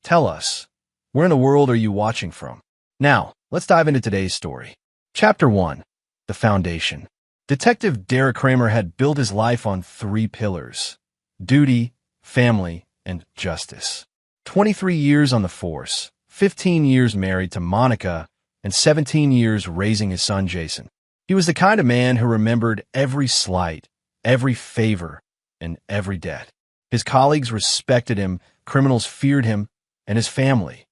Tell us, where in the world are you watching from? Now, let's dive into today's story. Chapter 1. The Foundation. Detective Derek Kramer had built his life on three pillars: duty, family, and justice. 23 years on the force, 15 years married to Monica, and 17 years raising his son Jason. He was the kind of man who remembered every slight, every favor, and every debt. His colleagues respected him, criminals feared him, and his family,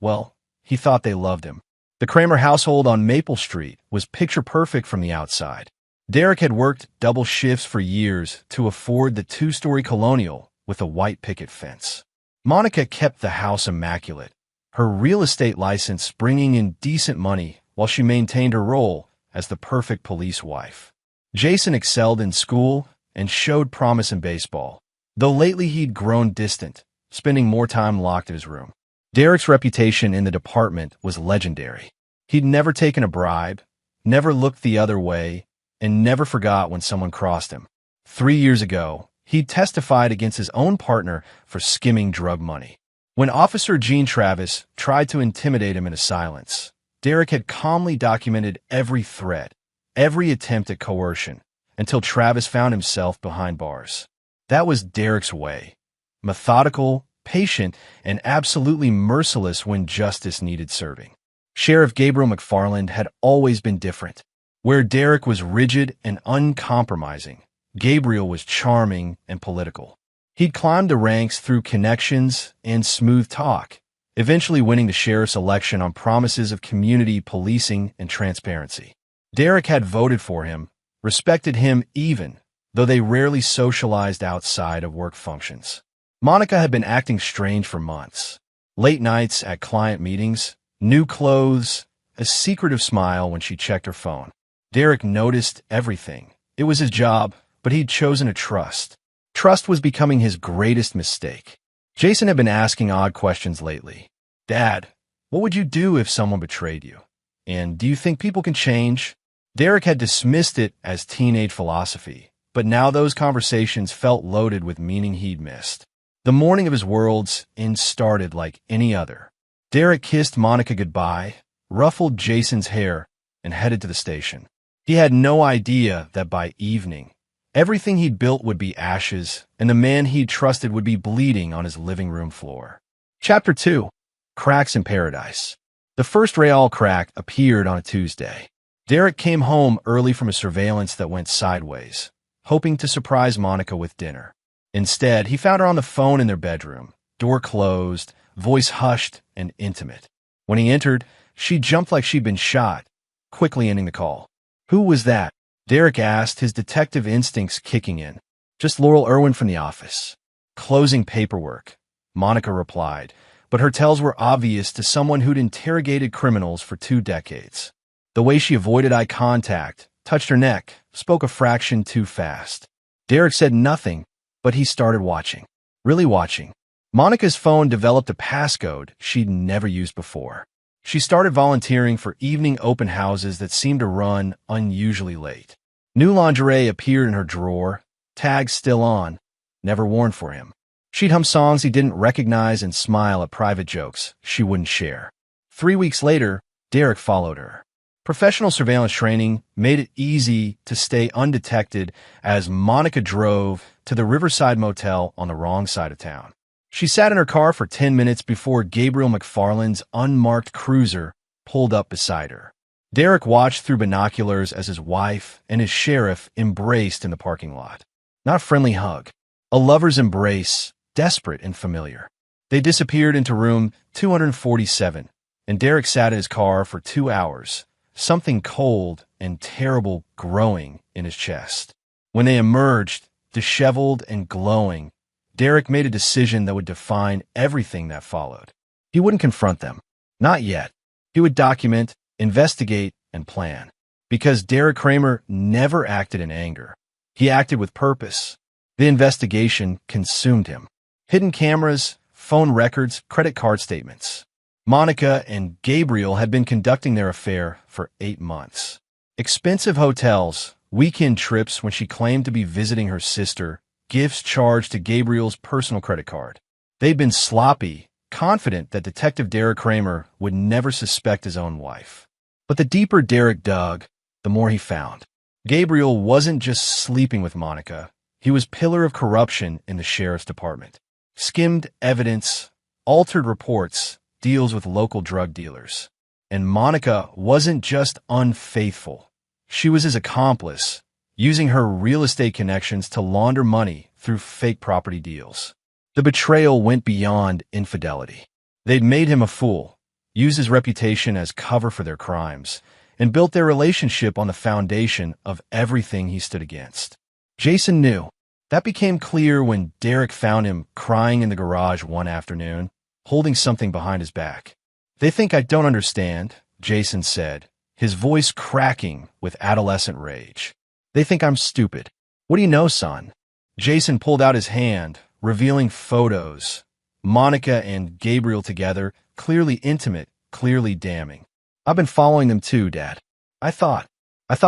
well, he thought they loved him. The Kramer household on Maple Street was picture perfect from the outside. Derek had worked double shifts for years to afford the two-story colonial with a white picket fence. Monica kept the house immaculate, her real estate license bringing in decent money while she maintained her role as the perfect police wife. Jason excelled in school and showed promise in baseball, though lately he'd grown distant, spending more time locked in his room. Derek's reputation in the department was legendary. He'd never taken a bribe, never looked the other way, and never forgot when someone crossed him. 3 years ago, he testified against his own partner for skimming drug money. When Officer Gene Travis tried to intimidate him into silence, Derek had calmly documented every threat, every attempt at coercion, until Travis found himself behind bars. That was Derek's way. Methodical, patient, and absolutely merciless when justice needed serving. Sheriff Gabriel McFarland had always been different. Where Derek was rigid and uncompromising, Gabriel was charming and political. He'd climbed the ranks through connections and smooth talk, eventually winning the sheriff's election on promises of community policing and transparency. Derek had voted for him, respected him even, though they rarely socialized outside of work functions. Monica had been acting strange for months. Late nights at client meetings, new clothes, a secretive smile when she checked her phone. Derek noticed everything. It was his job, but he'd chosen to trust. Trust was becoming his greatest mistake. Jason had been asking odd questions lately. Dad, what would you do if someone betrayed you? And do you think people can change? Derek had dismissed it as teenage philosophy, but now those conversations felt loaded with meaning he'd missed. The morning of his world's end started like any other. Derek kissed Monica goodbye, ruffled Jason's hair, and headed to the station. He had no idea that by evening, everything he'd built would be ashes, and the man he'd trusted would be bleeding on his living room floor. Chapter 2. Cracks in Paradise. The first Real crack appeared on a Tuesday. Derek came home early from a surveillance that went sideways, hoping to surprise Monica with dinner. Instead, he found her on the phone in their bedroom, door closed, voice hushed and intimate. When he entered, she jumped like she'd been shot, quickly ending the call. Who was that? Derek asked, his detective instincts kicking in. Just Laurel Irwin from the office. Closing paperwork, Monica replied, but her tells were obvious to someone who'd interrogated criminals for 2 decades. The way she avoided eye contact, touched her neck, spoke a fraction too fast. Derek said nothing, but he started watching. Really watching. Monica's phone developed a passcode she'd never used before. She started volunteering for evening open houses that seemed to run unusually late. New lingerie appeared in her drawer, tags still on, never worn for him. She'd hum songs he didn't recognize and smile at private jokes she wouldn't share. 3 weeks later, Derek followed her. Professional surveillance training made it easy to stay undetected as Monica drove to the Riverside Motel on the wrong side of town. She sat in her car for 10 minutes before Gabriel McFarland's unmarked cruiser pulled up beside her. Derek watched through binoculars as his wife and his sheriff embraced in the parking lot. Not a friendly hug. A lover's embrace, desperate and familiar. They disappeared into room 247, and Derek sat in his car for 2 hours, something cold and terrible growing in his chest. When they emerged, disheveled and glowing, Derek made a decision that would define everything that followed. He wouldn't confront them. Not yet. He would document, investigate, and plan. Because Derek Kramer never acted in anger. He acted with purpose. The investigation consumed him. Hidden cameras, phone records, credit card statements. Monica and Gabriel had been conducting their affair for 8 months. Expensive hotels, weekend trips when she claimed to be visiting her sister, gifts charged to Gabriel's personal credit card. They'd been sloppy, confident that Detective Derek Kramer would never suspect his own wife. But the deeper Derek dug, the more he found. Gabriel wasn't just sleeping with Monica. He was pillar of corruption in the sheriff's department. Skimmed evidence, altered reports, deals with local drug dealers. And Monica wasn't just unfaithful. She was his accomplice, using her real estate connections to launder money through fake property deals. The betrayal went beyond infidelity. They'd made him a fool, used his reputation as cover for their crimes, and built their relationship on the foundation of everything he stood against. Jason knew. That became clear when Derek found him crying in the garage one afternoon, holding something behind his back. "They think I don't understand," Jason said, his voice cracking with adolescent rage. "They think I'm stupid. What do you know, son?" Jason pulled out his hand, revealing photos. Monica and Gabriel together, clearly intimate, clearly damning. "I've been following them too, Dad. I thought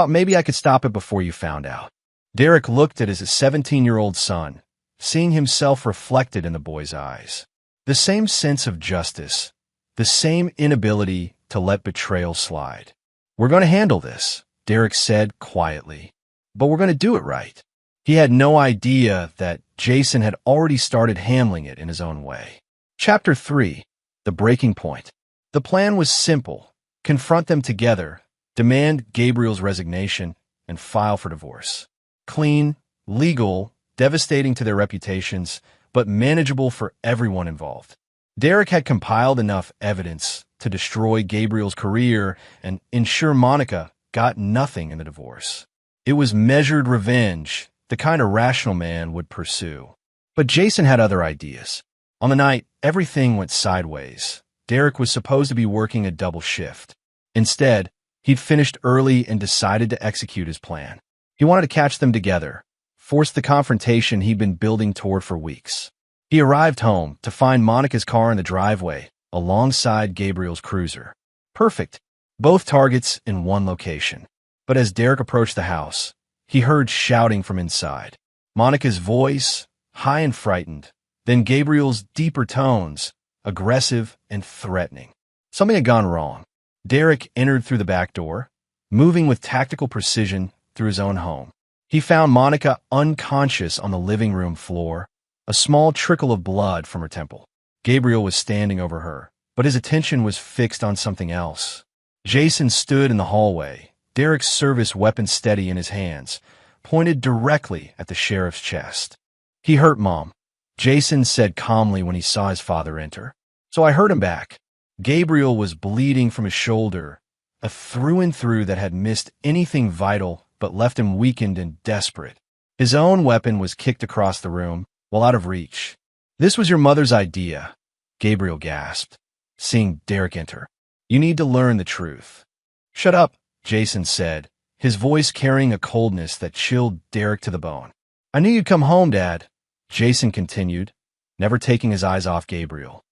maybe I could stop it before you found out." Derek looked at his 17-year-old son, seeing himself reflected in the boy's eyes. The same sense of justice, the same inability to let betrayal slide. "We're going to handle this," Derek said quietly. "But we're going to do it right." He had no idea that Jason had already started handling it in his own way. Chapter 3. The Breaking Point. The plan was simple. Confront them together, demand Gabriel's resignation, and file for divorce. Clean, legal, devastating to their reputations, but manageable for everyone involved. Derek had compiled enough evidence to destroy Gabriel's career and ensure Monica got nothing in the divorce. It was measured revenge, the kind a rational man would pursue. But Jason had other ideas. On the night everything went sideways, Derek was supposed to be working a double shift. Instead, he'd finished early and decided to execute his plan. He wanted to catch them together, force the confrontation he'd been building toward for weeks. He arrived home to find Monica's car in the driveway, alongside Gabriel's cruiser. Perfect. Both targets in one location. But as Derek approached the house, he heard shouting from inside. Monica's voice, high and frightened, then Gabriel's deeper tones, aggressive and threatening. Something had gone wrong. Derek entered through the back door, moving with tactical precision through his own home. He found Monica unconscious on the living room floor, a small trickle of blood from her temple. Gabriel was standing over her, but his attention was fixed on something else. Jason stood in the hallway, Derek's service weapon steady in his hands, pointed directly at the sheriff's chest. "He hurt Mom," Jason said calmly when he saw his father enter. "So I hurt him back." Gabriel was bleeding from his shoulder, a through and through that had missed anything vital but left him weakened and desperate. His own weapon was kicked across the room, while out of reach. "This was your mother's idea," Gabriel gasped, seeing Derek enter. "You need to learn the truth." "Shut up," Jason said, his voice carrying a coldness that chilled Derek to the bone. "I knew you'd come home, Dad," Jason continued, never taking his eyes off Gabriel.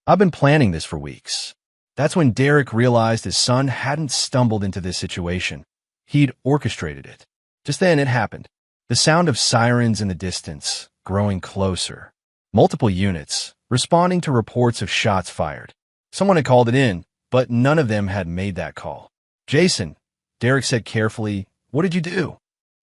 "I've been planning this for weeks." That's when Derek realized his son hadn't stumbled into this situation. He'd orchestrated it. Just then it happened. The sound of sirens in the distance, growing closer. Multiple units, responding to reports of shots fired. Someone had called it in, but none of them had made that call. "Jason," Derek said carefully, "what did you do?"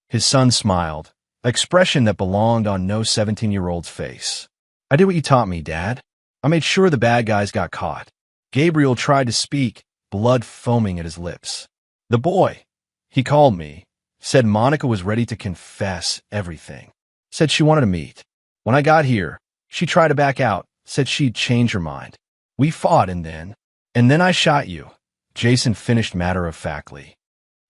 His son smiled, an expression that belonged on no 17-year-old's face. "I did what you taught me, Dad. I made sure the bad guys got caught." Gabriel tried to speak, blood foaming at his lips. "The boy, he called me, said Monica was ready to confess everything. Said she wanted to meet. When I got here, she tried to back out, said she'd change her mind. We fought and then I shot you," Jason finished matter-of-factly.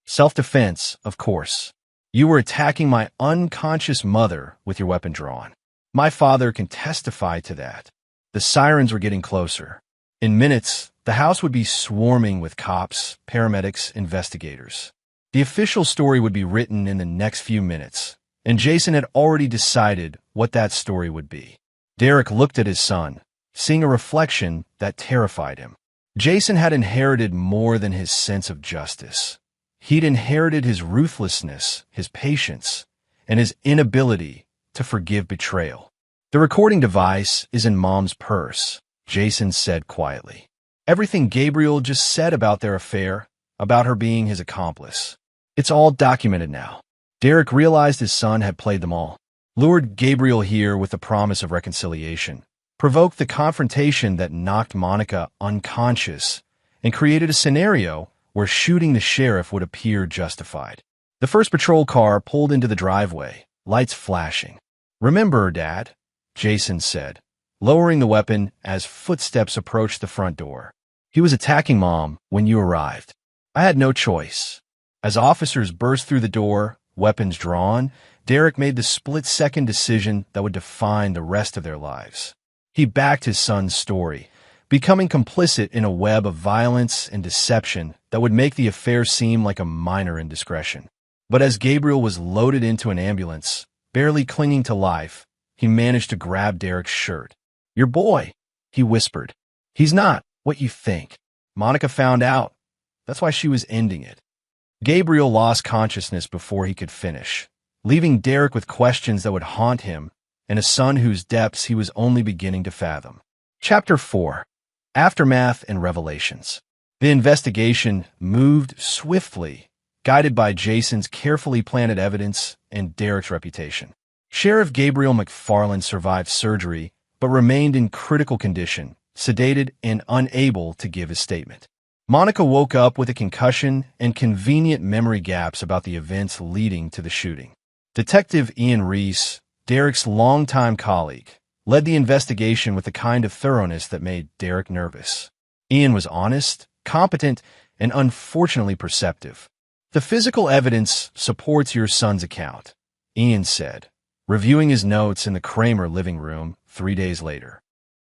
"Self-defense, of course. You were attacking my unconscious mother with your weapon drawn. My father can testify to that." The sirens were getting closer. In minutes, the house would be swarming with cops, paramedics, investigators. The official story would be written in the next few minutes, and Jason had already decided what that story would be. Derek looked at his son, seeing a reflection that terrified him. Jason had inherited more than his sense of justice. He'd inherited his ruthlessness, his patience, and his inability to forgive betrayal. "The recording device is in Mom's purse," Jason said quietly. Everything Gabriel just said about their affair, about her being his accomplice. It's all documented now. Derek realized his son had played them all, lured Gabriel here with the promise of reconciliation, provoked the confrontation that knocked Monica unconscious, and created a scenario where shooting the sheriff would appear justified. The first patrol car pulled into the driveway, lights flashing. "Remember, Dad," Jason said, lowering the weapon as footsteps approached the front door. "He was attacking Mom when you arrived. I had no choice." As officers burst through the door, weapons drawn, Derek made the split-second decision that would define the rest of their lives. He backed his son's story, becoming complicit in a web of violence and deception that would make the affair seem like a minor indiscretion. But as Gabriel was loaded into an ambulance, barely clinging to life, he managed to grab Derek's shirt. "Your boy," he whispered. "He's not what you think. Monica found out. That's why she was ending it." Gabriel lost consciousness before he could finish, leaving Derek with questions that would haunt him and a son whose depths he was only beginning to fathom. Chapter 4. Aftermath and Revelations. The investigation moved swiftly, guided by Jason's carefully planted evidence and Derek's reputation. Sheriff Gabriel McFarland survived surgery but remained in critical condition, sedated and unable to give his statement. Monica woke up with a concussion and convenient memory gaps about the events leading to the shooting. Detective Ian Reese, Derek's longtime colleague, led the investigation with the kind of thoroughness that made Derek nervous. Ian was honest, competent, and unfortunately perceptive. "The physical evidence supports your son's account," Ian said, reviewing his notes in the Kramer living room 3 days later.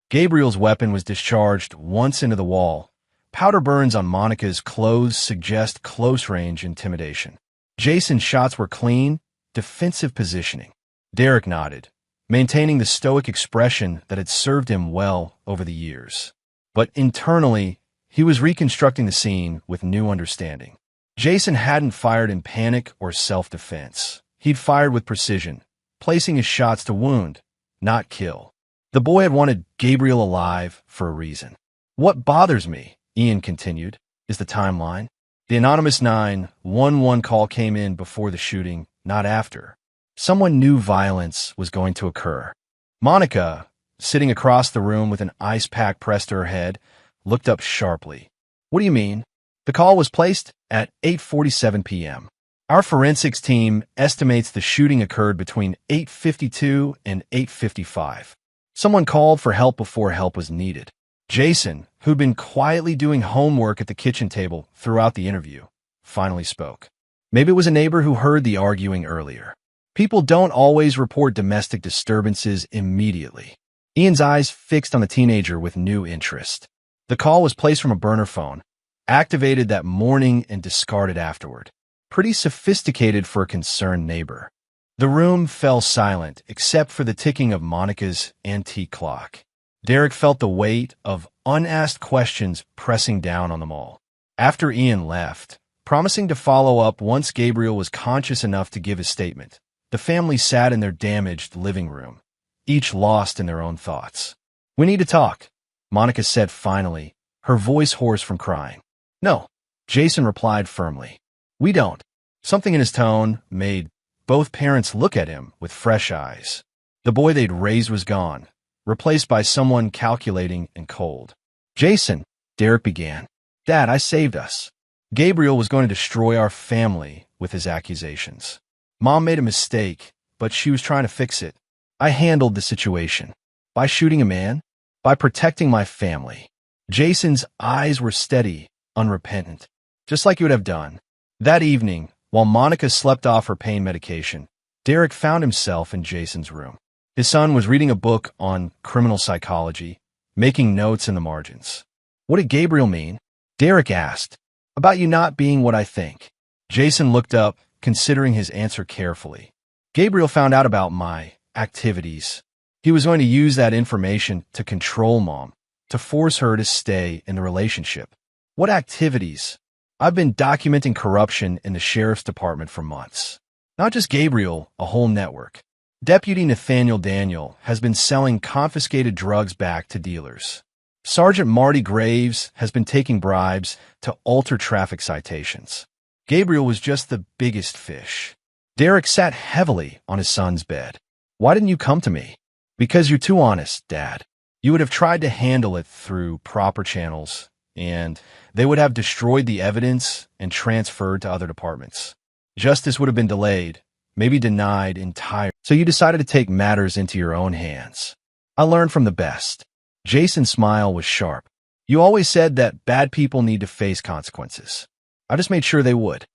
Gabriel's weapon was discharged once into the wall. Powder burns on Monica's clothes suggest close-range intimidation. Jason's shots were clean, defensive positioning. Derek nodded, maintaining the stoic expression that had served him well over the years. But internally, he was reconstructing the scene with new understanding. Jason hadn't fired in panic or self-defense. He'd fired with precision, placing his shots to wound, not kill. The boy had wanted Gabriel alive for a reason. "What bothers me," Ian continued, "is the timeline. The anonymous 911 call came in before the shooting, not after. Someone knew violence was going to occur." Monica, sitting across the room with an ice pack pressed to her head, looked up sharply. "What do you mean?" "The call was placed at 8:47 p.m. Our forensics team estimates the shooting occurred between 8:52 and 8:55. Someone called for help before help was needed." Jason, who'd been quietly doing homework at the kitchen table throughout the interview, finally spoke. "Maybe it was a neighbor who heard the arguing earlier. People don't always report domestic disturbances immediately." Ian's eyes fixed on the teenager with new interest. "The call was placed from a burner phone, activated that morning and discarded afterward. Pretty sophisticated for a concerned neighbor." The room fell silent except for the ticking of Monica's antique clock. Derek felt the weight of unasked questions pressing down on them all. After Ian left, promising to follow up once Gabriel was conscious enough to give his statement, the family sat in their damaged living room, each lost in their own thoughts. "We need to talk," Monica said finally, her voice hoarse from crying. "No," Jason replied firmly. "We don't." Something in his tone made both parents look at him with fresh eyes. The boy they'd raised was gone, replaced by someone calculating and cold. "Jason," Derek began. "Dad, I saved us. Gabriel was going to destroy our family with his accusations. Mom made a mistake, but she was trying to fix it. I handled the situation. By shooting a man, by protecting my family." Jason's eyes were steady, unrepentant, just like he would have done. That evening, while Monica slept off her pain medication, Derek found himself in Jason's room. His son was reading a book on criminal psychology, making notes in the margins. "What did Gabriel mean?" Derek asked. "About you not being what I think." Jason looked up, considering his answer carefully. "Gabriel found out about my activities. He was going to use that information to control Mom, to force her to stay in the relationship." "What activities?" "I've been documenting corruption in the sheriff's department for months. Not just Gabriel, a whole network. Deputy Nathaniel Daniel has been selling confiscated drugs back to dealers. Sergeant Marty Graves has been taking bribes to alter traffic citations. Gabriel was just the biggest fish. Derek sat heavily on his son's bed. Why didn't you come to me? Because you're too honest, Dad. You would have tried to handle it through proper channels, and they would have destroyed the evidence and transferred to other departments. Justice would have been delayed, maybe denied entirely. So you decided to take matters into your own hands. I learned from the best. Jason's smile was sharp. You always said that bad people need to face consequences. I just made sure they would.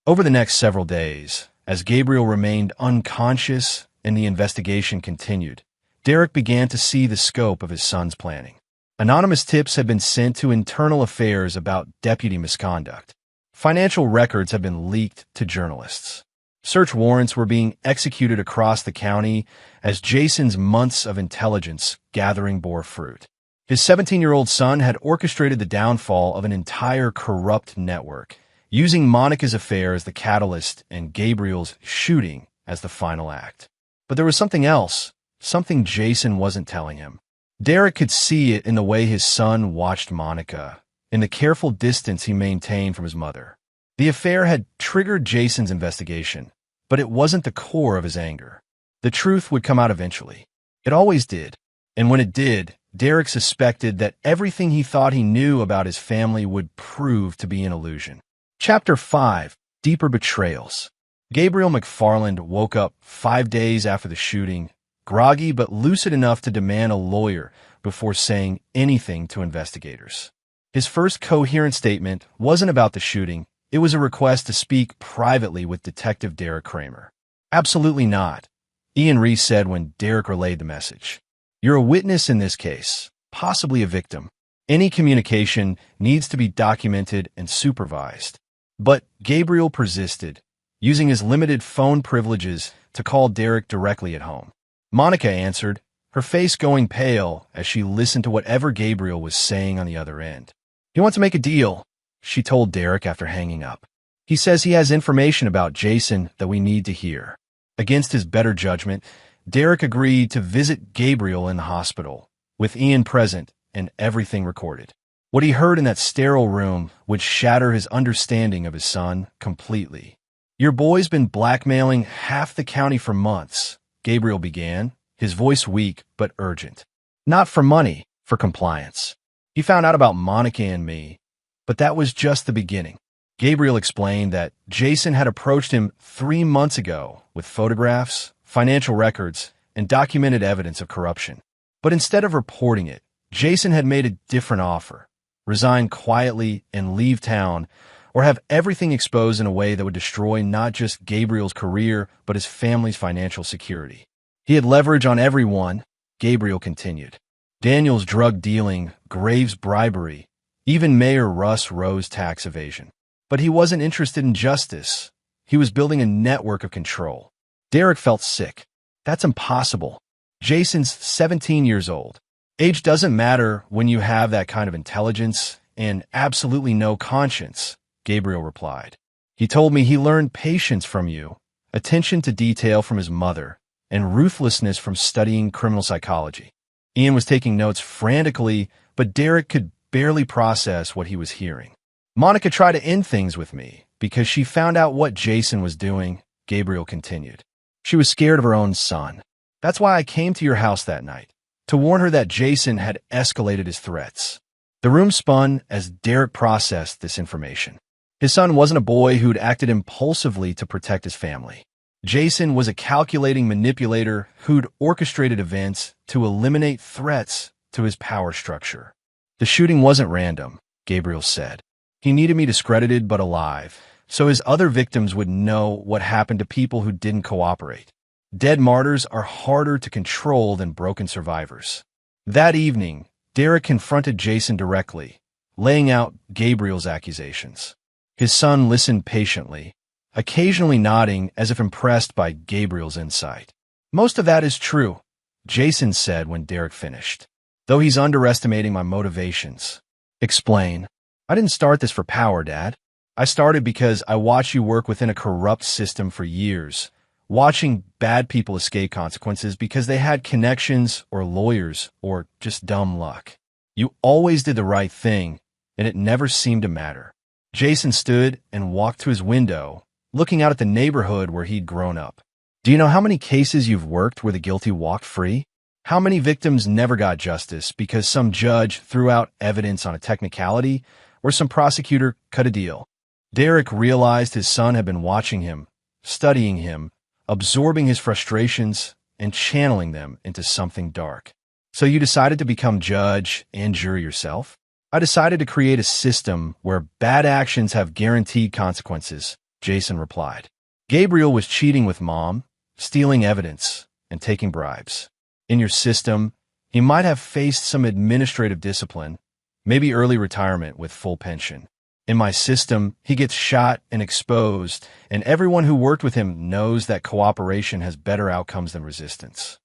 Over the next several days, as Gabriel remained unconscious and the investigation continued, Derek began to see the scope of his son's planning. Anonymous tips had been sent to internal affairs about deputy misconduct. Financial records had been leaked to journalists. Search warrants were being executed across the county as Jason's months of intelligence gathering bore fruit. His 17-year-old son had orchestrated the downfall of an entire corrupt network, using Monica's affair as the catalyst and Gabriel's shooting as the final act. But there was something else. Something Jason wasn't telling him. Derek could see it in the way his son watched Monica, in the careful distance he maintained from his mother. The affair had triggered Jason's investigation, but it wasn't the core of his anger. The truth would come out eventually. It always did. And when it did, Derek suspected that everything he thought he knew about his family would prove to be an illusion. Chapter 5. Deeper Betrayals. Gabriel McFarland woke up 5 days after the shooting, groggy but lucid enough to demand a lawyer before saying anything to investigators. His first coherent statement wasn't about the shooting. It was a request to speak privately with Detective Derek Kramer. Absolutely not, Ian Reese said when Derek relayed the message. You're a witness in this case, possibly a victim. Any communication needs to be documented and supervised. But Gabriel persisted, using his limited phone privileges to call Derek directly at home. Monica answered, her face going pale as she listened to whatever Gabriel was saying on the other end. He wants to make a deal, she told Derek after hanging up. He says he has information about Jason that we need to hear. Against his better judgment, Derek agreed to visit Gabriel in the hospital, with Ian present and everything recorded. What he heard in that sterile room would shatter his understanding of his son completely. Your boy's been blackmailing half the county for months, Gabriel began, his voice weak but urgent. Not for money, for compliance. He found out about Monica and me, but that was just the beginning. Gabriel explained that Jason had approached him 3 months ago with photographs, financial records, and documented evidence of corruption. But instead of reporting it, Jason had made a different offer: resign quietly and leave town, or have everything exposed in a way that would destroy not just Gabriel's career, but his family's financial security. He had leverage on everyone, Gabriel continued. Daniel's drug dealing, Graves' bribery, even Mayor Russ Rowe's tax evasion. But he wasn't interested in justice. He was building a network of control. Derek felt sick. That's impossible. Jason's 17 years old. Age doesn't matter when you have that kind of intelligence and absolutely no conscience, Gabriel replied. He told me he learned patience from you, attention to detail from his mother, and ruthlessness from studying criminal psychology. Ian was taking notes frantically, but Derek could barely process what he was hearing. Monica tried to end things with me because she found out what Jason was doing, Gabriel continued. She was scared of her own son. That's why I came to your house that night, to warn her that Jason had escalated his threats. The room spun as Derek processed this information. His son wasn't a boy who'd acted impulsively to protect his family. Jason was a calculating manipulator who'd orchestrated events to eliminate threats to his power structure. The shooting wasn't random, Gabriel said. He needed me discredited but alive, so his other victims would know what happened to people who didn't cooperate. Dead martyrs are harder to control than broken survivors. That evening, Derek confronted Jason directly, laying out Gabriel's accusations. His son listened patiently, occasionally nodding as if impressed by Gabriel's insight. Most of that is true, Jason said when Derek finished, though he's underestimating my motivations. Explain. I didn't start this for power, Dad. I started because I watched you work within a corrupt system for years, watching bad people escape consequences because they had connections or lawyers or just dumb luck. You always did the right thing, and it never seemed to matter. Jason stood and walked to his window, looking out at the neighborhood where he'd grown up. Do you know how many cases you've worked where the guilty walked free? How many victims never got justice because some judge threw out evidence on a technicality or some prosecutor cut a deal? Derek realized his son had been watching him, studying him, absorbing his frustrations, and channeling them into something dark. So you decided to become judge and jury yourself? I decided to create a system where bad actions have guaranteed consequences, Jason replied. Gabriel was cheating with Mom, stealing evidence, and taking bribes. In your system, he might have faced some administrative discipline, maybe early retirement with full pension. In my system, he gets shot and exposed, and everyone who worked with him knows that cooperation has better outcomes than resistance.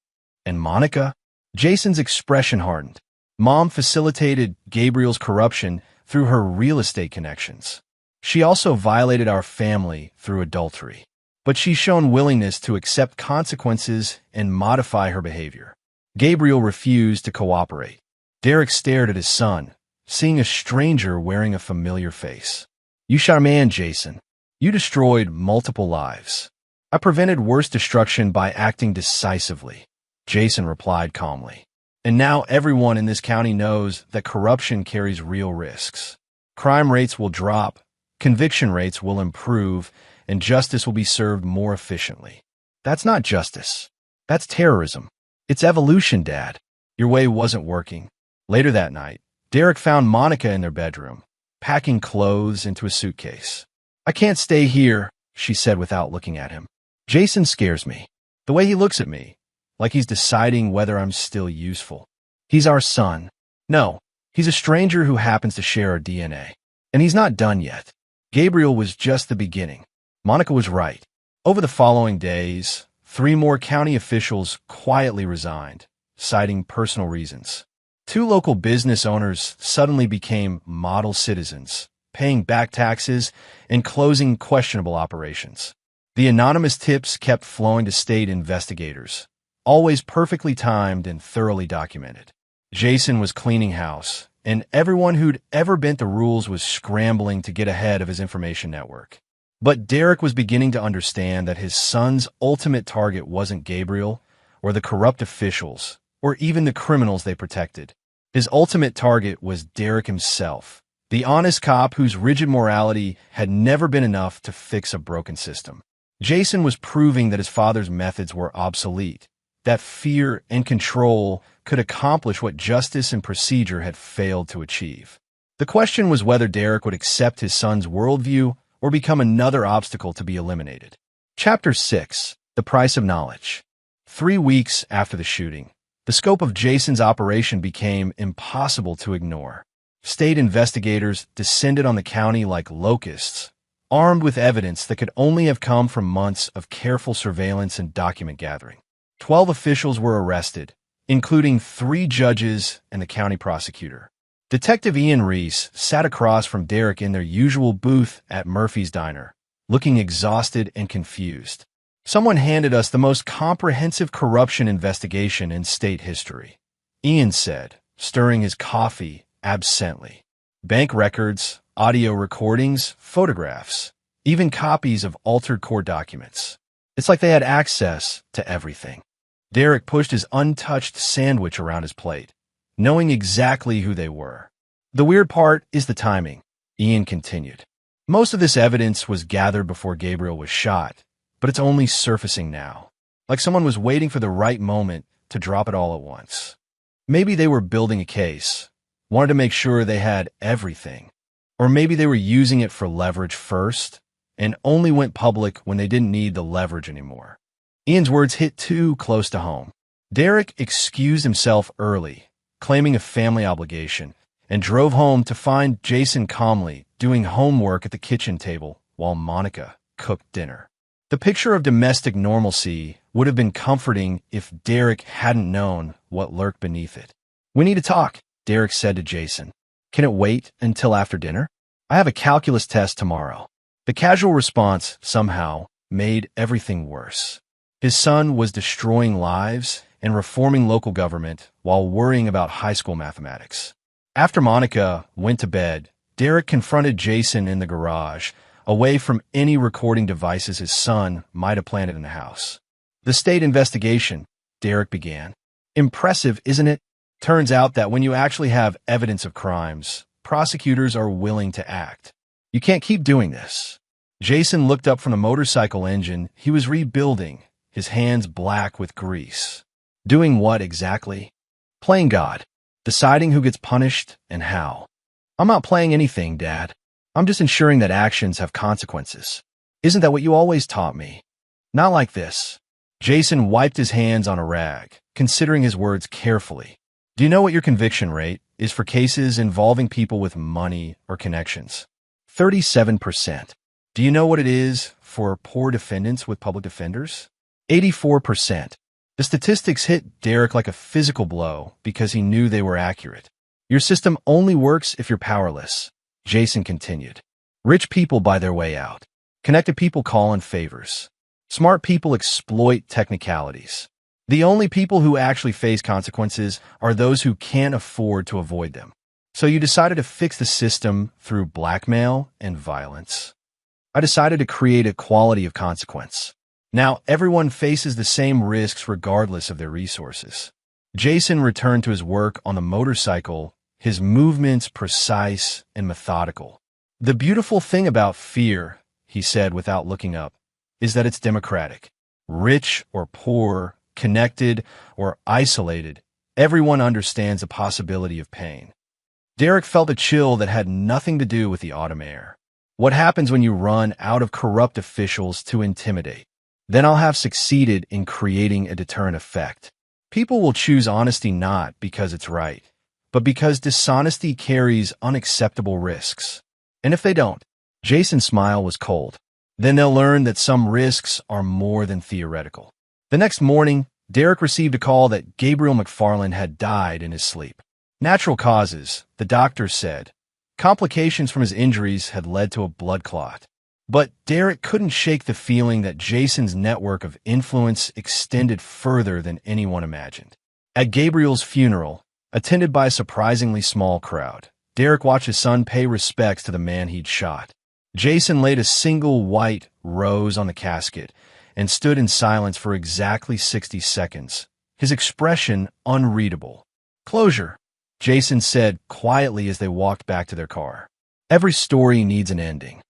And Monica? Jason's expression hardened. Mom facilitated Gabriel's corruption through her real estate connections. She also violated our family through adultery. But she's shown willingness to accept consequences and modify her behavior. Gabriel refused to cooperate. Derek stared at his son, seeing a stranger wearing a familiar face. You shot a man, Jason. You destroyed multiple lives. I prevented worse destruction by acting decisively, Jason replied calmly. And now everyone in this county knows that corruption carries real risks. Crime rates will drop, conviction rates will improve, and justice will be served more efficiently. That's not justice. That's terrorism. It's evolution, Dad. Your way wasn't working. Later that night, Derek found Monica in their bedroom, packing clothes into a suitcase. I can't stay here, she said without looking at him. Jason scares me. The way he looks at me, like he's deciding whether I'm still useful. He's our son. No, he's a stranger who happens to share our DNA. And he's not done yet. Gabriel was just the beginning. Monica was right. Over the following days, 3 more county officials quietly resigned, citing personal reasons. 2 local business owners suddenly became model citizens, paying back taxes and closing questionable operations. The anonymous tips kept flowing to state investigators, always perfectly timed and thoroughly documented. Jason was cleaning house, and everyone who'd ever bent the rules was scrambling to get ahead of his information network. But Derek was beginning to understand that his son's ultimate target wasn't Gabriel, or the corrupt officials, or even the criminals they protected. His ultimate target was Derek himself, the honest cop whose rigid morality had never been enough to fix a broken system. Jason was proving that his father's methods were obsolete, that fear and control could accomplish what justice and procedure had failed to achieve. The question was whether Derek would accept his son's worldview or become another obstacle to be eliminated. Chapter 6. The Price of Knowledge. 3 weeks after the shooting, the scope of Jason's operation became impossible to ignore. State investigators descended on the county like locusts, armed with evidence that could only have come from months of careful surveillance and document gathering. 12 officials were arrested, including 3 judges and the county prosecutor. Detective Ian Reese sat across from Derek in their usual booth at Murphy's Diner, looking exhausted and confused. Someone handed us the most comprehensive corruption investigation in state history, Ian said, stirring his coffee absently. Bank records, audio recordings, photographs, even copies of altered court documents. It's like they had access to everything. Derek pushed his untouched sandwich around his plate, knowing exactly who they were. The weird part is the timing, Ian continued. Most of this evidence was gathered before Gabriel was shot, but it's only surfacing now, like someone was waiting for the right moment to drop it all at once. Maybe they were building a case, wanted to make sure they had everything, or maybe they were using it for leverage first and only went public when they didn't need the leverage anymore. Ian's words hit too close to home. Derek excused himself early, claiming a family obligation, and drove home to find Jason calmly doing homework at the kitchen table while Monica cooked dinner. The picture of domestic normalcy would have been comforting if Derek hadn't known what lurked beneath it. We need to talk, Derek said to Jason. Can it wait until after dinner? I have a calculus test tomorrow. The casual response, somehow, made everything worse. His son was destroying lives and reforming local government while worrying about high school mathematics. After Monica went to bed, Derek confronted Jason in the garage, away from any recording devices his son might have planted in the house. The state investigation, Derek began. Impressive, isn't it? Turns out that when you actually have evidence of crimes, prosecutors are willing to act. You can't keep doing this. Jason looked up from the motorcycle engine he was rebuilding, his hands black with grease. Doing what exactly? Playing God. Deciding who gets punished and how. I'm not playing anything, Dad. I'm just ensuring that actions have consequences. Isn't that what you always taught me? Not like this. Jason wiped his hands on a rag, considering his words carefully. Do you know what your conviction rate is for cases involving people with money or connections? 37%. Do you know what it is for poor defendants with public defenders? 84%. The statistics hit Derek like a physical blow because he knew they were accurate. Your system only works if you're powerless, Jason continued. Rich people buy their way out. Connected people call in favors. Smart people exploit technicalities. The only people who actually face consequences are those who can't afford to avoid them. So you decided to fix the system through blackmail and violence. I decided to create a quality of consequence. Now everyone faces the same risks regardless of their resources. Jason returned to his work on the motorcycle, his movements precise and methodical. The beautiful thing about fear, he said without looking up, is that it's democratic. Rich or poor, connected or isolated, everyone understands the possibility of pain. Derek felt a chill that had nothing to do with the autumn air. What happens when you run out of corrupt officials to intimidate? Then I'll have succeeded in creating a deterrent effect. People will choose honesty not because it's right, but because dishonesty carries unacceptable risks. And if they don't, Jason's smile was cold. Then they'll learn that some risks are more than theoretical. The next morning, Derek received a call that Gabriel McFarland had died in his sleep. Natural causes, the doctor said. Complications from his injuries had led to a blood clot. But Derek couldn't shake the feeling that Jason's network of influence extended further than anyone imagined. At Gabriel's funeral, attended by a surprisingly small crowd, Derek watched his son pay respects to the man he'd shot. Jason laid a single white rose on the casket and stood in silence for exactly 60 seconds, his expression unreadable. Closure, Jason said quietly as they walked back to their car. Every story needs an ending.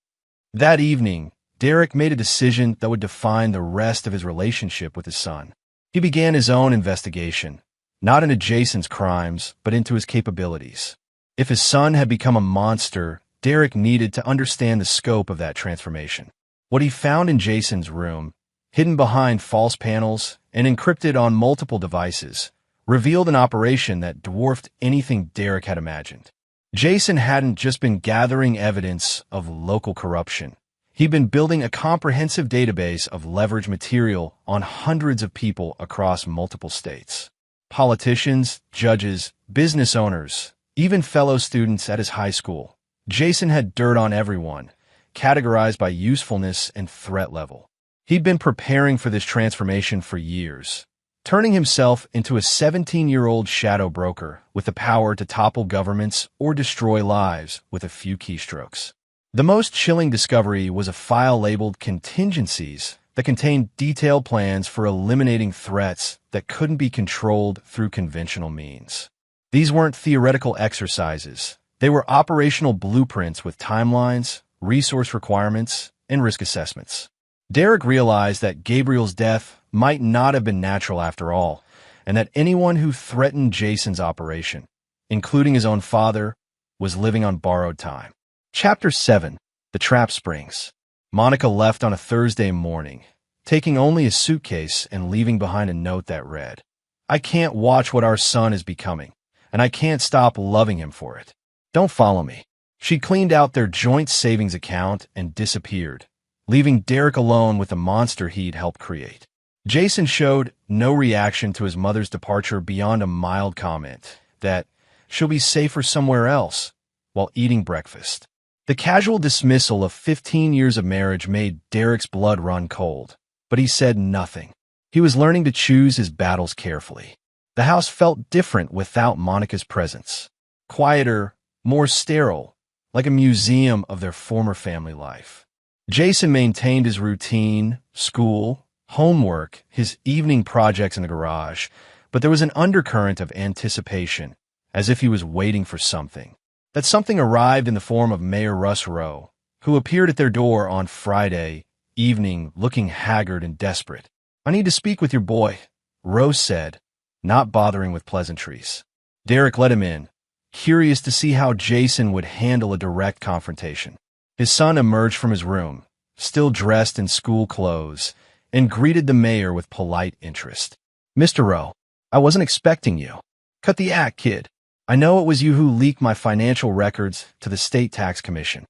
That evening, Derek made a decision that would define the rest of his relationship with his son. He began his own investigation, not into Jason's crimes, but into his capabilities. If his son had become a monster, Derek needed to understand the scope of that transformation. What he found in Jason's room, hidden behind false panels and encrypted on multiple devices, revealed an operation that dwarfed anything Derek had imagined. Jason hadn't just been gathering evidence of local corruption. He'd been building a comprehensive database of leverage material on hundreds of people across multiple states. Politicians, judges, business owners, even fellow students at his high school. Jason had dirt on everyone, categorized by usefulness and threat level. He'd been preparing for this transformation for years, turning himself into a 17-year-old shadow broker with the power to topple governments or destroy lives with a few keystrokes. The most chilling discovery was a file labeled Contingencies that contained detailed plans for eliminating threats that couldn't be controlled through conventional means. These weren't theoretical exercises. They were operational blueprints with timelines, resource requirements, and risk assessments. Derek realized that Gabriel's death might not have been natural after all, and that anyone who threatened Jason's operation, including his own father, was living on borrowed time. Chapter 7. The Trap Springs. Monica left on a Thursday morning, taking only a suitcase and leaving behind a note that read, "I can't watch what our son is becoming, and I can't stop loving him for it. Don't follow me." She cleaned out their joint savings account and disappeared, leaving Derek alone with the monster he'd helped create. Jason showed no reaction to his mother's departure beyond a mild comment that she'll be safer somewhere else while eating breakfast. The casual dismissal of 15 years of marriage made Derek's blood run cold, but he said nothing. He was learning to choose his battles carefully. The house felt different without Monica's presence. quieter, more sterile, like a museum of their former family life. Jason maintained his routine, school, homework, his evening projects in the garage, but there was an undercurrent of anticipation, as if he was waiting for something. That something arrived in the form of Mayor Russ Rowe, who appeared at their door on Friday evening looking haggard and desperate. "I need to speak with your boy," Rowe said, not bothering with pleasantries. Derek let him in, curious to see how Jason would handle a direct confrontation. His son emerged from his room, still dressed in school clothes, and greeted the mayor with polite interest. "Mr. Rowe, I wasn't expecting you. Cut the act, kid. I know it was you who leaked my financial records to the state tax commission."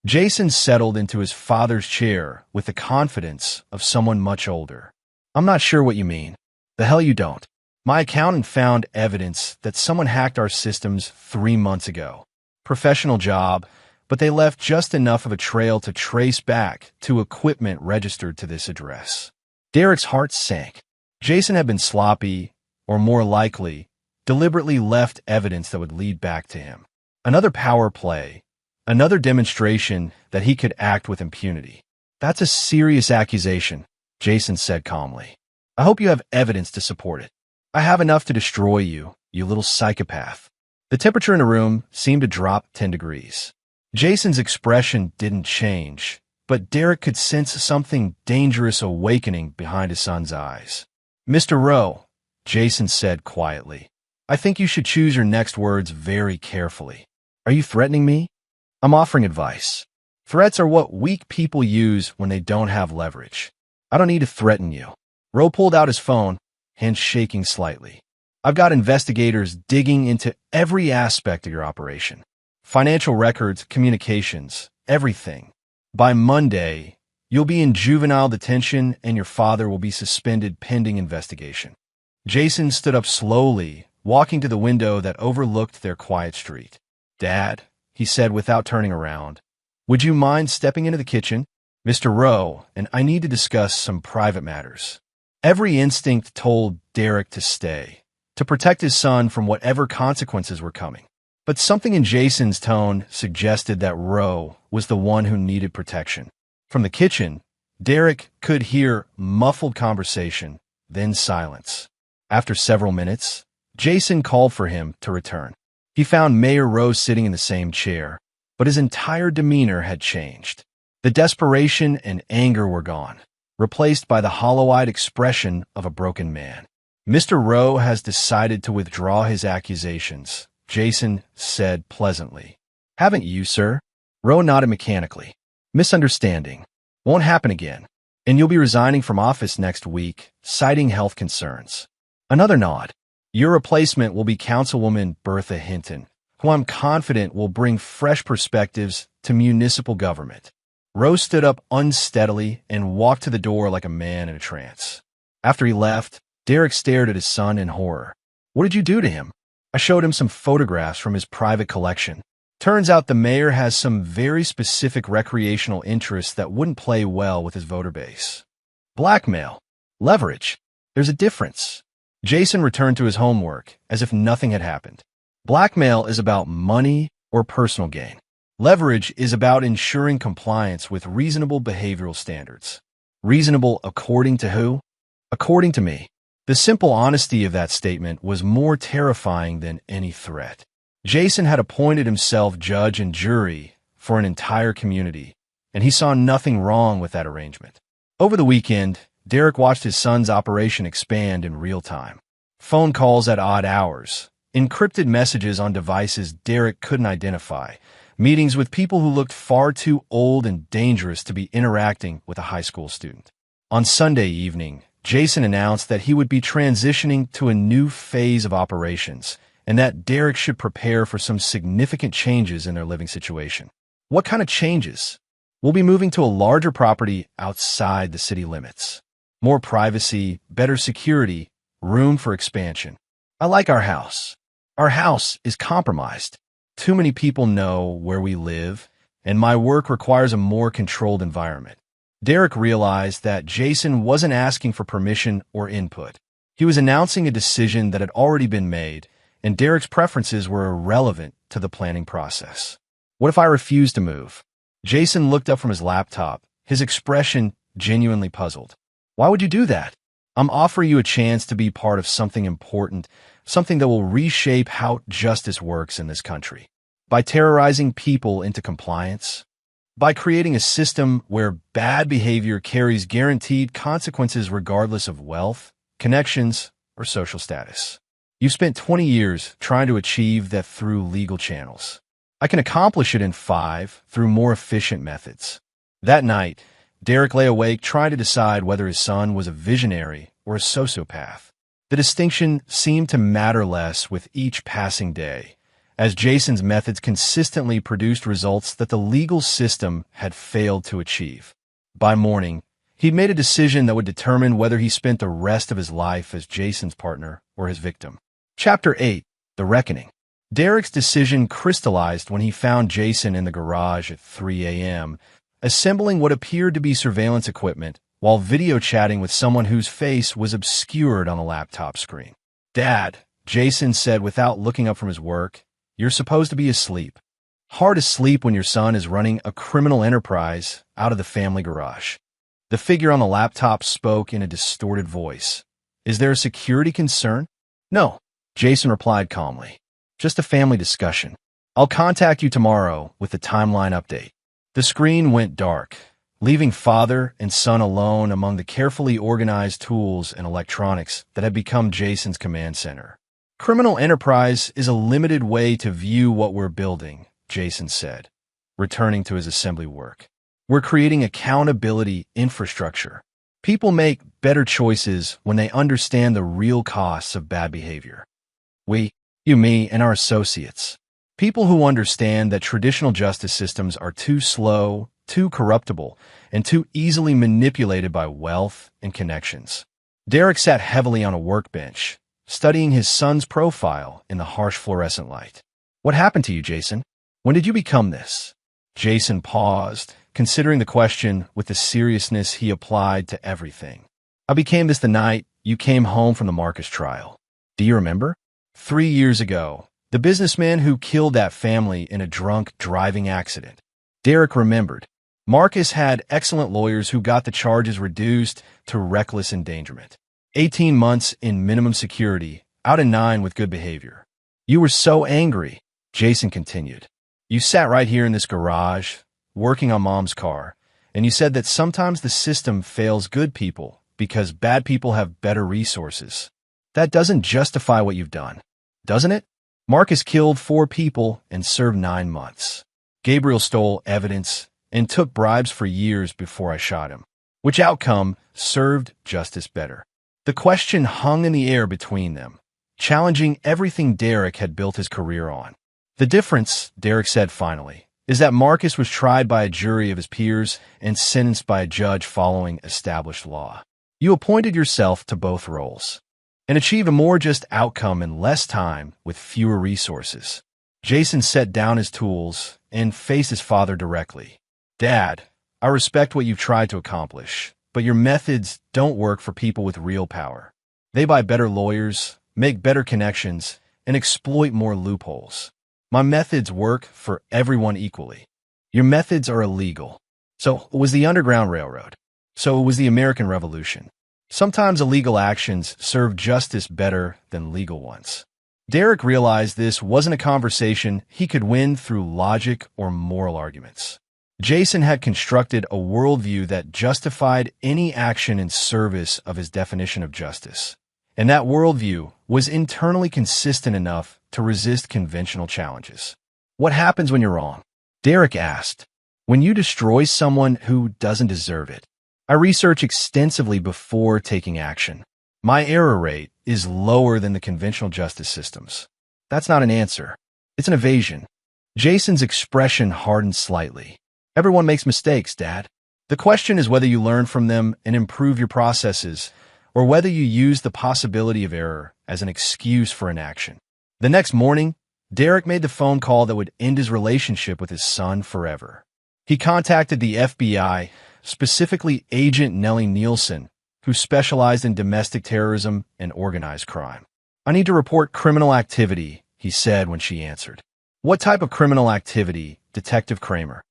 Jason settled into his father's chair with the confidence of someone much older. "I'm not sure what you mean." "The hell you don't. My accountant found evidence that someone hacked our systems 3 months ago. Professional job, but they left just enough of a trail to trace back to equipment registered to this address." Derek's heart sank. Jason had been sloppy, or more likely, deliberately left evidence that would lead back to him. Another power play, another demonstration that he could act with impunity. "That's a serious accusation," Jason said calmly. "I hope you have evidence to support it." "I have enough to destroy you, you little psychopath." The temperature in the room seemed to drop 10 degrees. Jason's expression didn't change, but Derek could sense something dangerous awakening behind his son's eyes. "Mr. Rowe," Jason said quietly, "I think you should choose your next words very carefully. Are you threatening me?" "I'm offering advice. Threats are what weak people use when they don't have leverage. I don't need to threaten you." Rowe pulled out his phone, hands shaking slightly. "I've got investigators digging into every aspect of your operation. Financial records, communications, everything. By Monday, you'll be in juvenile detention and your father will be suspended pending investigation." Jason stood up slowly, walking to the window that overlooked their quiet street. "Dad," he said without turning around, "would you mind stepping into the kitchen? Mr. Rowe and I need to discuss some private matters." Every instinct told Derek to stay, to protect his son from whatever consequences were coming. But something in Jason's tone suggested that Rowe was the one who needed protection. From the kitchen, Derek could hear muffled conversation, then silence. After several minutes, Jason called for him to return. He found Mayor Rowe sitting in the same chair, but his entire demeanor had changed. The desperation and anger were gone, replaced by the hollow-eyed expression of a broken man. "Mr. Rowe has decided to withdraw his accusations," Jason said pleasantly. "Haven't you, sir?" Rowe nodded mechanically. "Misunderstanding. Won't happen again. And you'll be resigning from office next week, citing health concerns." Another nod. "Your replacement will be Councilwoman Bertha Hinton, who I'm confident will bring fresh perspectives to municipal government." Rowe stood up unsteadily and walked to the door like a man in a trance. After he left, Derek stared at his son in horror. "What did you do to him?" "I showed him some photographs from his private collection. Turns out the mayor has some very specific recreational interests that wouldn't play well with his voter base." "Blackmail. Leverage. There's a difference." Jason returned to his homework as if nothing had happened. Blackmail is about money or personal gain. Leverage is about ensuring compliance with reasonable behavioral standards. Reasonable according to who? According to me. The simple honesty of that statement was more terrifying than any threat. Jason had appointed himself judge and jury for an entire community, and he saw nothing wrong with that arrangement. Over the weekend, Derek watched his son's operation expand in real time. Phone calls at odd hours, encrypted messages on devices Derek couldn't identify, meetings with people who looked far too old and dangerous to be interacting with a high school student. On Sunday evening, Jason announced that he would be transitioning to a new phase of operations and that Derek should prepare for some significant changes in their living situation. What kind of changes? "We'll be moving to a larger property outside the city limits. More privacy, better security, room for expansion. I like our house. Our house is compromised. Too many people know where we live, and my work requires a more controlled environment." Derek realized that Jason wasn't asking for permission or input. He was announcing a decision that had already been made, and Derek's preferences were irrelevant to the planning process. What if I refused to move? Jason looked up from his laptop, his expression genuinely puzzled. Why would you do that? I'm offering you a chance to be part of something important, something that will reshape how justice works in this country. By terrorizing people into compliance, by creating a system where bad behavior carries guaranteed consequences regardless of wealth, connections, or social status. You've spent 20 years trying to achieve that through legal channels. I can accomplish it in 5 through more efficient methods. That night, Derek lay awake trying to decide whether his son was a visionary or a sociopath. The distinction seemed to matter less with each passing day, as Jason's methods consistently produced results that the legal system had failed to achieve. By morning, he'd made a decision that would determine whether he spent the rest of his life as Jason's partner or his victim. Chapter 8. The Reckoning. Derek's decision crystallized when he found Jason in the garage at 3 a.m., assembling what appeared to be surveillance equipment while video chatting with someone whose face was obscured on the laptop screen. "Dad," Jason said without looking up from his work, "you're supposed to be asleep. Hard to sleep when your son is running a criminal enterprise out of the family garage." The figure on the laptop spoke in a distorted voice. "Is there a security concern?" "No," Jason replied calmly. "Just a family discussion. I'll contact you tomorrow with the timeline update." The screen went dark, leaving father and son alone among the carefully organized tools and electronics that had become Jason's command center. "Criminal enterprise is a limited way to view what we're building," Jason said, returning to his assembly work. "We're creating accountability infrastructure. People make better choices when they understand the real costs of bad behavior. We, you, me, and our associates. People who understand that traditional justice systems are too slow, too corruptible, and too easily manipulated by wealth and connections." Derek sat heavily on a workbench, studying his son's profile in the harsh fluorescent light. "What happened to you, Jason? When did you become this?" Jason paused, considering the question with the seriousness he applied to everything. "I became this the night you came home from the Marcus trial. Do you remember? 3 years ago, the businessman who killed that family in a drunk driving accident." Derek remembered. Marcus had excellent lawyers who got the charges reduced to reckless endangerment. 18 months in minimum security, out of 9 with good behavior. "You were so angry," Jason continued. "You sat right here in this garage, working on Mom's car, and you said that sometimes the system fails good people because bad people have better resources. That doesn't justify what you've done, doesn't it? Marcus killed 4 people and served 9 months. Gabriel stole evidence and took bribes for years before I shot him. Which outcome served justice better?" The question hung in the air between them, challenging everything Derek had built his career on. "The difference," Derek said finally, "is that Marcus was tried by a jury of his peers and sentenced by a judge following established law. You appointed yourself to both roles and achieved a more just outcome in less time with fewer resources." Jason set down his tools and faced his father directly. "Dad, I respect what you've tried to accomplish, but your methods don't work for people with real power. They buy better lawyers, make better connections, and exploit more loopholes. My methods work for everyone equally. Your methods are illegal. So it was the Underground Railroad. So it was the American Revolution. Sometimes illegal actions serve justice better than legal ones." Derek realized this wasn't a conversation he could win through logic or moral arguments. Jason had constructed a worldview that justified any action in service of his definition of justice. And that worldview was internally consistent enough to resist conventional challenges. "What happens when you're wrong?" Derek asked. "When you destroy someone who doesn't deserve it." "I research extensively before taking action. My error rate is lower than the conventional justice systems." "That's not an answer. It's an evasion." Jason's expression hardened slightly. "Everyone makes mistakes, Dad. The question is whether you learn from them and improve your processes, or whether you use the possibility of error as an excuse for inaction." The next morning, Derek made the phone call that would end his relationship with his son forever. He contacted the FBI, specifically Agent Nellie Nielsen, who specialized in domestic terrorism and organized crime. I need to report criminal activity, he said when she answered. What type of criminal activity, Detective Kramer?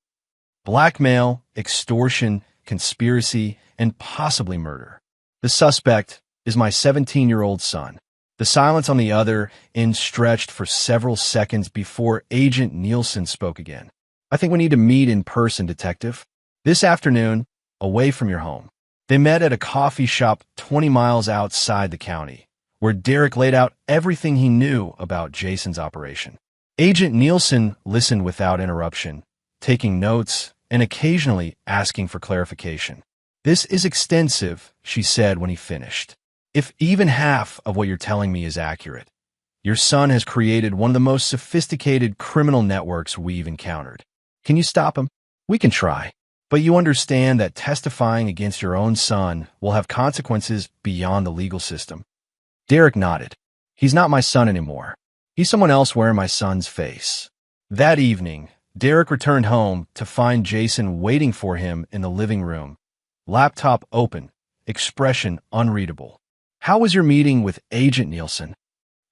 Blackmail, extortion, conspiracy, and possibly murder. The suspect is my 17-year-old son. The silence on the other end stretched for several seconds before Agent Nielsen spoke again. I think we need to meet in person, Detective. This afternoon, away from your home. They met at a coffee shop 20 miles outside the county, where Derek laid out everything he knew about Jason's operation. Agent Nielsen listened without interruption, taking notes and occasionally asking for clarification. This is extensive, she said when he finished. If even half of what you're telling me is accurate, your son has created one of the most sophisticated criminal networks we've encountered. Can you stop him? We can try. But you understand that testifying against your own son will have consequences beyond the legal system. Derek nodded. He's not my son anymore. He's someone else wearing my son's face. That evening, Derek returned home to find Jason waiting for him in the living room. Laptop open, expression unreadable. How was your meeting with Agent Nielsen?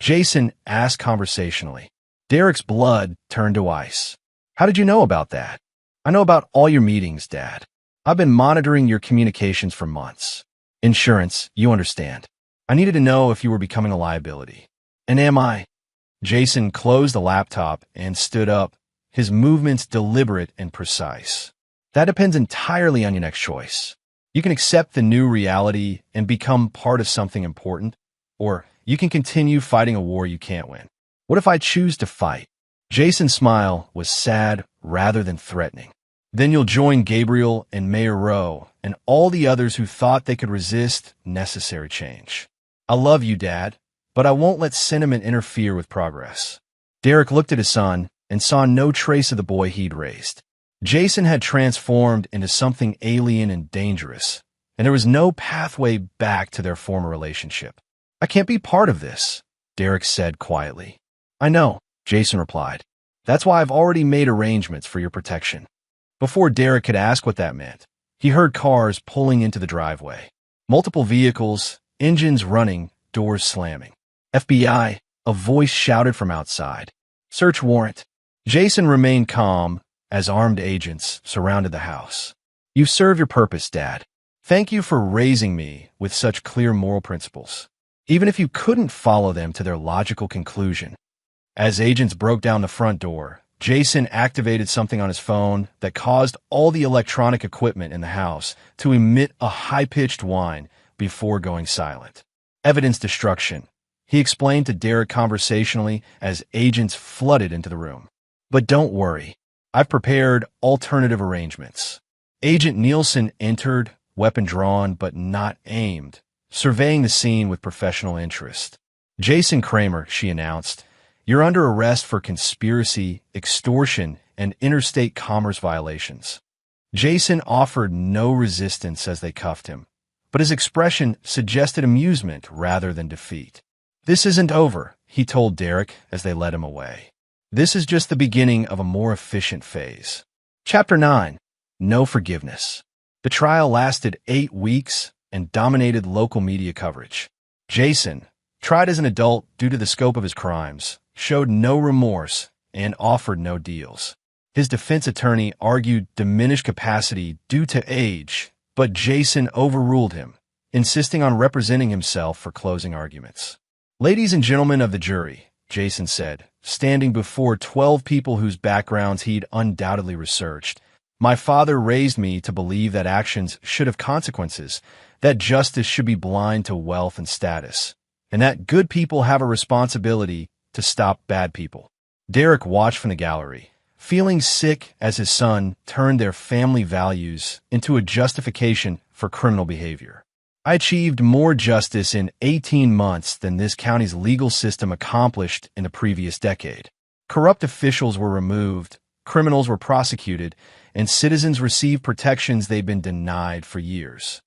Jason asked conversationally. Derek's blood turned to ice. How did you know about that? I know about all your meetings, Dad. I've been monitoring your communications for months. Insurance, you understand. I needed to know if you were becoming a liability. And am I? Jason closed the laptop and stood up, his movements deliberate and precise. That depends entirely on your next choice. You can accept the new reality and become part of something important, or you can continue fighting a war you can't win. What if I choose to fight? Jason's smile was sad rather than threatening. Then you'll join Gabriel and Mayor Rowe and all the others who thought they could resist necessary change. I love you, Dad, but I won't let sentiment interfere with progress. Derek looked at his son and saw no trace of the boy he'd raised. Jason had transformed into something alien and dangerous, and there was no pathway back to their former relationship. I can't be part of this, Derek said quietly. I know, Jason replied. That's why I've already made arrangements for your protection. Before Derek could ask what that meant, he heard cars pulling into the driveway. Multiple vehicles, engines running, doors slamming. FBI, a voice shouted from outside. Search warrant. Jason remained calm as armed agents surrounded the house. You serve your purpose, Dad. Thank you for raising me with such clear moral principles, even if you couldn't follow them to their logical conclusion. As agents broke down the front door, Jason activated something on his phone that caused all the electronic equipment in the house to emit a high-pitched whine before going silent. Evidence destruction, he explained to Derek conversationally as agents flooded into the room. But don't worry, I've prepared alternative arrangements. Agent Nielsen entered, weapon drawn but not aimed, surveying the scene with professional interest. Jason Kramer, she announced, you're under arrest for conspiracy, extortion, and interstate commerce violations. Jason offered no resistance as they cuffed him, but his expression suggested amusement rather than defeat. This isn't over, he told Derek as they led him away. This is just the beginning of a more efficient phase. Chapter 9. No Forgiveness. The trial lasted 8 weeks and dominated local media coverage. Jason, tried as an adult due to the scope of his crimes, showed no remorse and offered no deals. His defense attorney argued diminished capacity due to age, but Jason overruled him, insisting on representing himself for closing arguments. Ladies and gentlemen of the jury, Jason said, standing before 12 people whose backgrounds he'd undoubtedly researched, my father raised me to believe that actions should have consequences, that justice should be blind to wealth and status, and that good people have a responsibility to stop bad people. Derek watched from the gallery, feeling sick as his son turned their family values into a justification for criminal behavior. I achieved more justice in 18 months than this county's legal system accomplished in the previous decade. Corrupt officials were removed, criminals were prosecuted, and citizens received protections they'd been denied for years.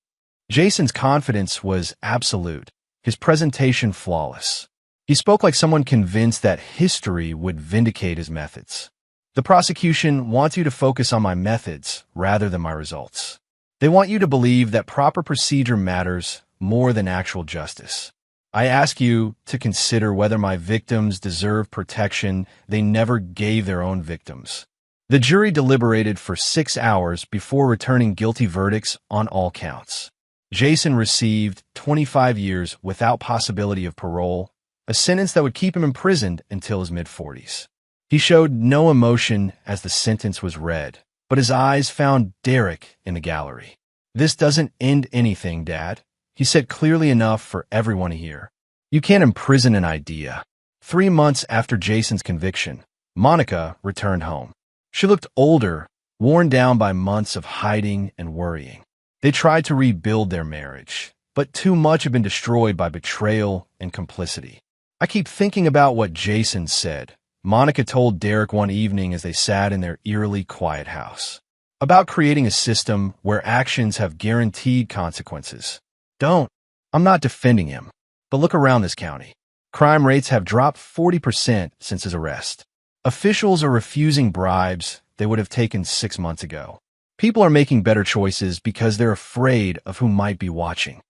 Jason's confidence was absolute, his presentation flawless. He spoke like someone convinced that history would vindicate his methods. The prosecution wants you to focus on my methods rather than my results. They want you to believe that proper procedure matters more than actual justice. I ask you to consider whether my victims deserve protection they never gave their own victims. The jury deliberated for 6 hours before returning guilty verdicts on all counts. Jason received 25 years without possibility of parole, a sentence that would keep him imprisoned until his mid-40s. He showed no emotion as the sentence was read, but his eyes found Derek in the gallery. "This doesn't end anything, Dad," he said clearly enough for everyone to hear. "You can't imprison an idea." 3 months after Jason's conviction, Monica returned home. She looked older, worn down by months of hiding and worrying. They tried to rebuild their marriage, but too much had been destroyed by betrayal and complicity. "I keep thinking about what Jason said," Monica told Derek one evening as they sat in their eerily quiet house, "about creating a system where actions have guaranteed consequences." I'm not defending him, but look around this county. Crime rates have dropped 40% since his arrest. Officials are refusing bribes they would have taken 6 months ago. People are making better choices because they're afraid of who might be watching.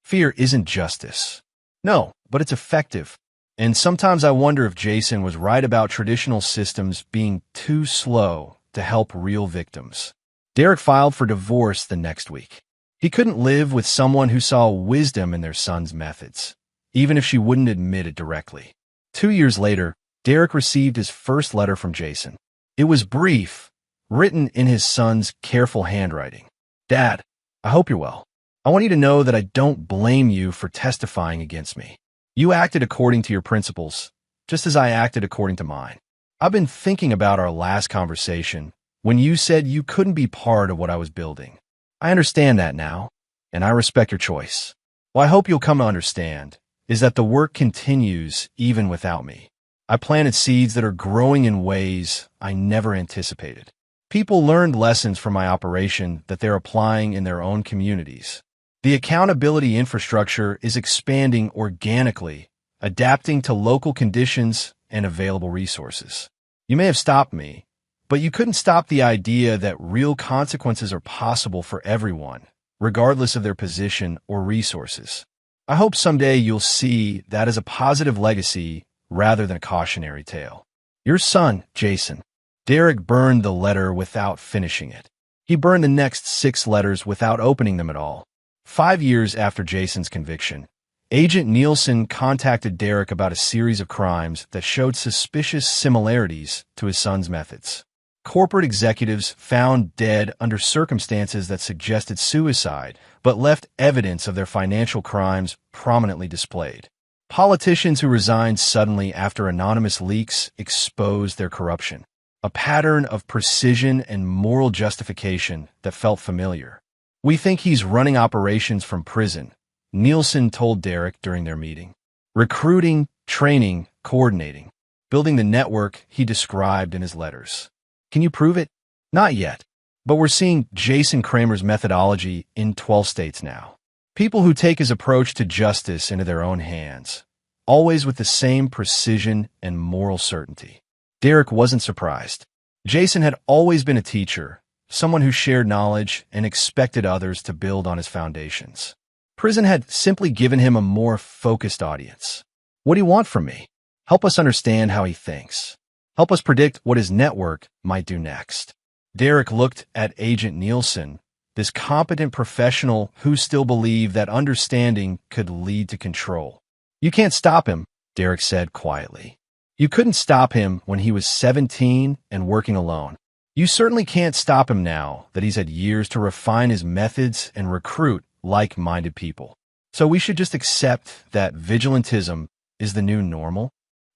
Fear isn't justice. No, but it's effective. And sometimes I wonder if Jason was right about traditional systems being too slow to help real victims. Derek filed for divorce the next week. He couldn't live with someone who saw wisdom in their son's methods, even if she wouldn't admit it directly. 2 years later, Derek received his first letter from Jason. It was brief, written in his son's careful handwriting. "Dad, I hope you're well. I want you to know that I don't blame you for testifying against me. You acted according to your principles, just as I acted according to mine. I've been thinking about our last conversation when you said you couldn't be part of what I was building. I understand that now, and I respect your choice. What I hope you'll come to understand is that the work continues even without me. I planted seeds that are growing in ways I never anticipated. People learned lessons from my operation that they're applying in their own communities. The accountability infrastructure is expanding organically, adapting to local conditions and available resources. You may have stopped me, but you couldn't stop the idea that real consequences are possible for everyone, regardless of their position or resources. I hope someday you'll see that as a positive legacy rather than a cautionary tale. Your son, Jason." Derek burned the letter without finishing it. He burned the next 6 letters without opening them at all. 5 years after Jason's conviction, Agent Nielsen contacted Derek about a series of crimes that showed suspicious similarities to his son's methods. Corporate executives found dead under circumstances that suggested suicide, but left evidence of their financial crimes prominently displayed. Politicians who resigned suddenly after anonymous leaks exposed their corruption, a pattern of precision and moral justification that felt familiar. "We think he's running operations from prison," Nielsen told Derek during their meeting. "Recruiting, training, coordinating, building the network he described in his letters. Can you prove it? Not yet, but we're seeing Jason Kramer's methodology in 12 states now. People who take his approach to justice into their own hands, always with the same precision and moral certainty." Derek wasn't surprised. Jason had always been a teacher, someone who shared knowledge and expected others to build on his foundations. Prison had simply given him a more focused audience. "What do you want from me? Help us understand how he thinks. Help us predict what his network might do next." Derek looked at Agent Nielsen, this competent professional who still believed that understanding could lead to control. "You can't stop him," Derek said quietly. "You couldn't stop him when he was 17 and working alone. You certainly can't stop him now that he's had years to refine his methods and recruit like-minded people. So we should just accept that vigilantism is the new normal?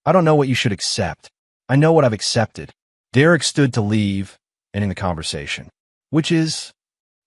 I don't know what you should accept. I know what I've accepted." Derek stood to leave, ending the conversation, which is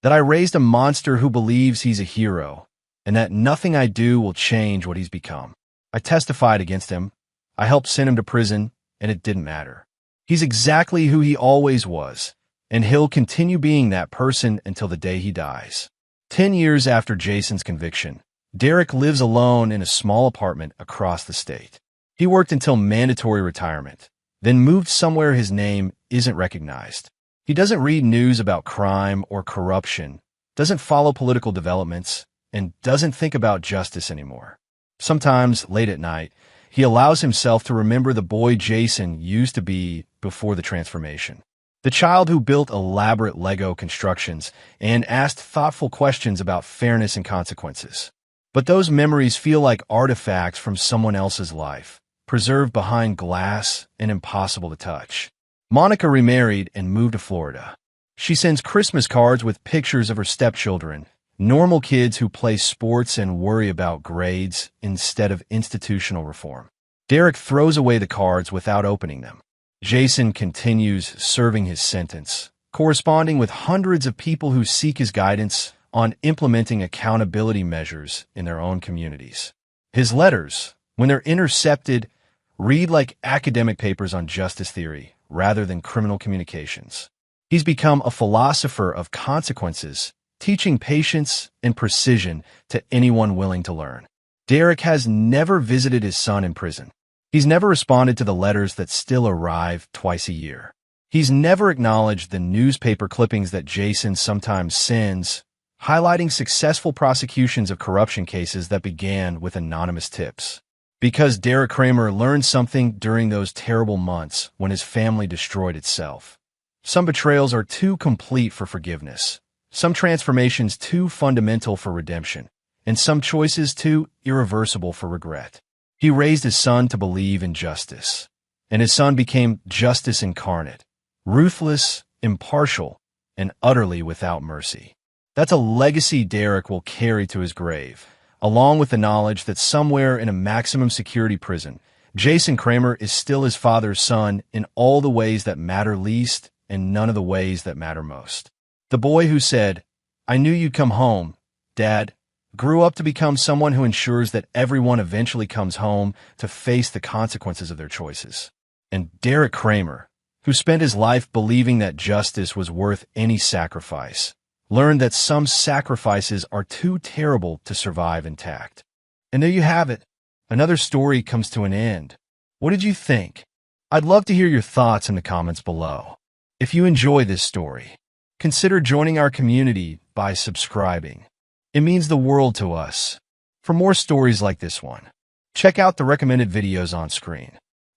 that I raised a monster who believes he's a hero, and that nothing I do will change what he's become. I testified against him. I helped send him to prison, and it didn't matter. He's exactly who he always was, and he'll continue being that person until the day he dies. 10 years after Jason's conviction, Derek lives alone in a small apartment across the state. He worked until mandatory retirement, then moved somewhere his name isn't recognized. He doesn't read news about crime or corruption, doesn't follow political developments, and doesn't think about justice anymore. Sometimes, late at night, he allows himself to remember the boy Jason used to be before the transformation. The child who built elaborate Lego constructions and asked thoughtful questions about fairness and consequences. But those memories feel like artifacts from someone else's life, preserved behind glass and impossible to touch. Monica remarried and moved to Florida. She sends Christmas cards with pictures of her stepchildren, normal kids who play sports and worry about grades instead of institutional reform. Derek throws away the cards without opening them. Jason continues serving his sentence, corresponding with hundreds of people who seek his guidance on implementing accountability measures in their own communities. His letters, when they're intercepted, read like academic papers on justice theory rather than criminal communications. He's become a philosopher of consequences, teaching patience and precision to anyone willing to learn. Derek has never visited his son in prison. He's never responded to the letters that still arrive twice a year. He's never acknowledged the newspaper clippings that Jason sometimes sends, highlighting successful prosecutions of corruption cases that began with anonymous tips. Because Derek Kramer learned something during those terrible months when his family destroyed itself. Some betrayals are too complete for forgiveness, some transformations too fundamental for redemption, and some choices too irreversible for regret. He raised his son to believe in justice, and his son became justice incarnate, ruthless, impartial, and utterly without mercy. That's a legacy Derek will carry to his grave, along with the knowledge that somewhere in a maximum security prison, Jason Kramer is still his father's son in all the ways that matter least and none of the ways that matter most. The boy who said, "I knew you'd come home, Dad," grew up to become someone who ensures that everyone eventually comes home to face the consequences of their choices. And Derek Kramer, who spent his life believing that justice was worth any sacrifice, learned that some sacrifices are too terrible to survive intact. And there you have it. Another story comes to an end. What did you think? I'd love to hear your thoughts in the comments below. If you enjoy this story, consider joining our community by subscribing. It means the world to us. For more stories like this one, check out the recommended videos on screen.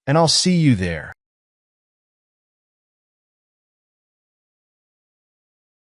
And I'll see you there.